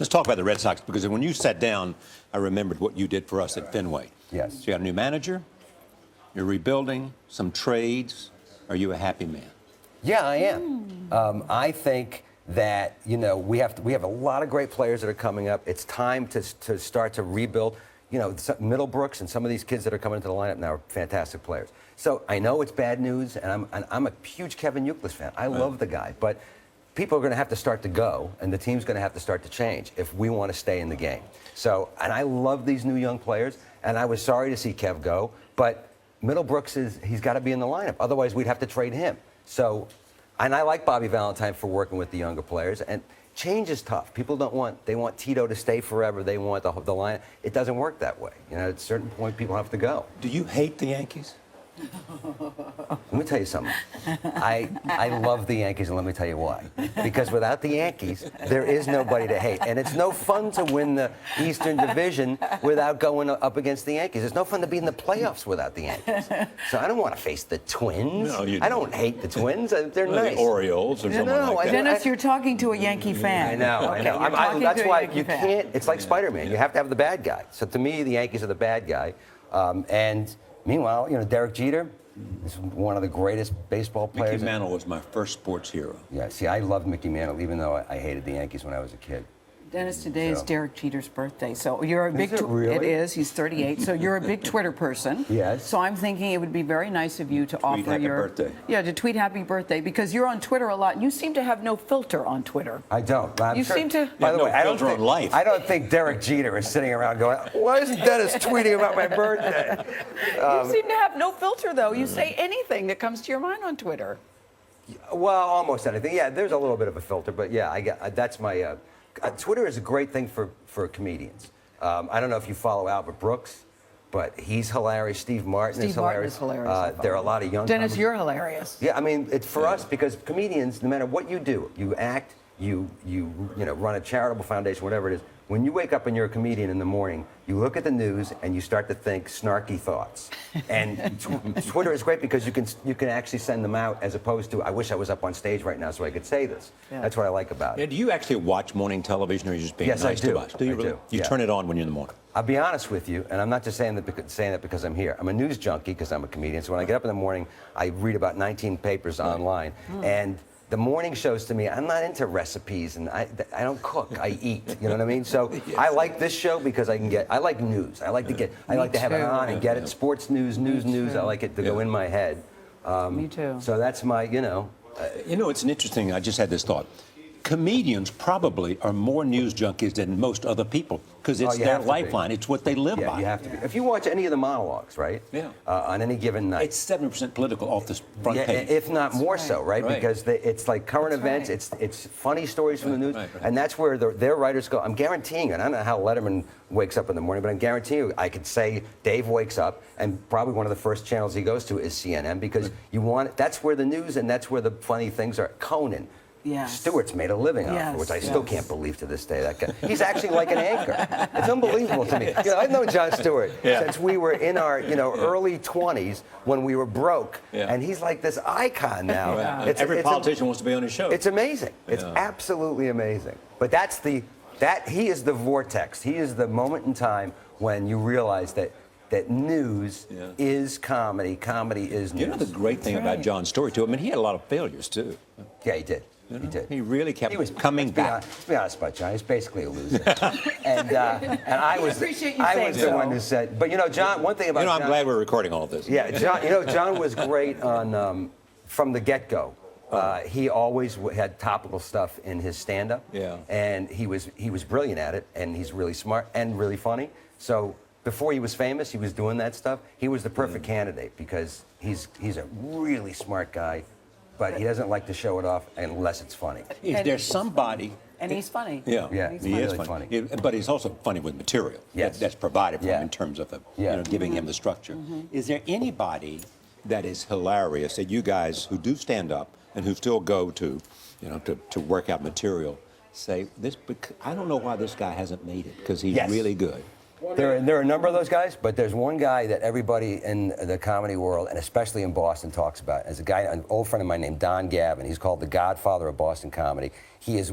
Let's talk about the Red Sox, because when you sat down, I remembered what you did for us at Fenway. Yes. So you got a new manager, you're rebuilding, some trades. Are you a happy man? Yeah, I am. I think that, we have a lot of great players that are coming up. It's time to start to rebuild. Middlebrooks and some of these kids that are coming into the lineup now are fantastic players. So I know it's bad news, and I'm a huge Kevin Youkilis fan. I love the guy, but people are going to have to start to go, and the team's going to have to start to change if we want to stay in the game. So, and I love these new young players, and I was sorry to see Kev go, but Middlebrooks he's got to be in the lineup. Otherwise, we'd have to trade him. So, and I like Bobby Valentine for working with the younger players, and change is tough. People they want Tito to stay forever. They want the lineup. It doesn't work that way. At a certain point, people have to go. Do you hate the Yankees? Let me tell you something. I love the Yankees, and let me tell you why. Because without the Yankees, there is nobody to hate. And it's no fun to win the Eastern Division without going up against the Yankees. It's no fun to be in the playoffs without the Yankees. So I don't want to face the Twins. No, I don't hate the Twins. They're nice. The Orioles or something like that. Dennis, you're talking to a Yankee fan. I know. Okay, that's why you can't. It's like Spider-Man. You have to have the bad guy. So to me, the Yankees are the bad guy. And meanwhile, Derek Jeter is one of the greatest baseball players. Mickey Mantle was my first sports hero. Yeah, see, I loved Mickey Mantle, even though I hated the Yankees when I was a kid. Dennis, today is Derek Jeter's birthday, so you're a big. Is it really? It is. He's 38, so you're a big Twitter person. Yes. So I'm thinking it would be very nice of you to Tweet offer happy your birthday. Yeah, to tweet happy birthday, because you're on Twitter a lot. And you seem to have no filter on Twitter. I don't. You seem to. By the no way, I don't filter on think life. I don't think Derek Jeter is sitting around going, "Why isn't Dennis tweeting about my birthday?" You seem to have no filter, though. You say anything that comes to your mind on Twitter. Well, almost anything. Yeah, there's a little bit of a filter, but yeah, that's my. Twitter is a great thing for comedians. I don't know if you follow Albert Brooks, but he's hilarious. Steve Martin is hilarious. There are a lot of young. Dennis, you're hilarious. Yeah, I mean, it's for us because comedians, no matter what you do, you act, you run a charitable foundation, whatever it is. When you wake up and you're a comedian in the morning, you look at the news and you start to think snarky thoughts. And Twitter is great because you can actually send them out as opposed to, I wish I was up on stage right now so I could say this. Yeah. That's what I like about it. Do you actually watch morning television, or are you just being nice to us? Do you really? You turn it on when you're in the morning? I'll be honest with you, and I'm not just saying that because I'm here. I'm a news junkie because I'm a comedian. So when I get up in the morning, I read about 19 papers online. And the morning shows to me, I'm not into recipes, and I don't cook. I eat. You know what I mean? So yes. I like this show because I like news. I like to have it on and get it. Sports news. I like it to go in my head. Me too. So that's my, it's an interesting. I just had this thought. Comedians probably are more news junkies than most other people because it's their lifeline. It's what they live by. Yeah, you have to be. If you watch any of the monologues, right? Yeah. On any given night. It's 70% political off the front page. If not more so, right? Because it's like current events. It's funny stories from the news, and that's where their writers go. I'm guaranteeing you, and I don't know how Letterman wakes up in the morning, but I'm guaranteeing you, I could say Dave wakes up, and probably one of the first channels he goes to is CNN because that's where the news and that's where the funny things are. Conan. Yes. Stewart's made a living off it, which I still can't believe to this day. That guy, he's actually like an anchor. It's unbelievable to me. I've known Jon Stewart since we were in our early 20s when we were broke, and he's like this icon now. Every politician wants to be on his show. It's amazing. It's absolutely amazing. But he is the vortex. He is the moment in time when you realize that news is comedy. Comedy is news. You know the great thing about Jon Stewart, too? I mean, he had a lot of failures, too. Yeah, he did. He did. He really kept coming back. Let's be honest about John. He's basically a loser. and I was the one who said. But John. One thing about John. I'm glad we're recording all of this. Yeah, John. John was great on from the get-go. He always had topical stuff in his stand-up. Yeah. And he was brilliant at it, and he's really smart and really funny. So before he was famous, he was doing that stuff. He was the perfect candidate because he's a really smart guy. But he doesn't like to show it off unless it's funny. Is there somebody... And he's funny. Yeah, he is really funny. But he's also funny with material that's provided for him in terms of giving him the structure. Is there anybody that is hilarious that you guys who do stand up and who still go to work out material say, I don't know why this guy hasn't made it because he's really good? There are a number of those guys, but there's one guy that everybody in the comedy world, and especially in Boston, talks about. As a guy, an old friend of mine named Don Gavin. He's called the Godfather of Boston comedy. He is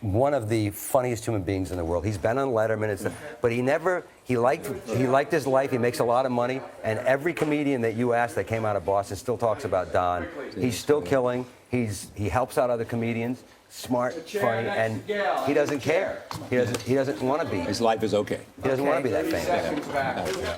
one of the funniest human beings in the world. He's been on Letterman and stuff, but he liked his life. He makes a lot of money, and every comedian that you ask that came out of Boston still talks about Don. He's still killing. He helps out other comedians. Smart, funny, and he doesn't care. He doesn't want to be. His life is okay. He doesn't want to be that famous.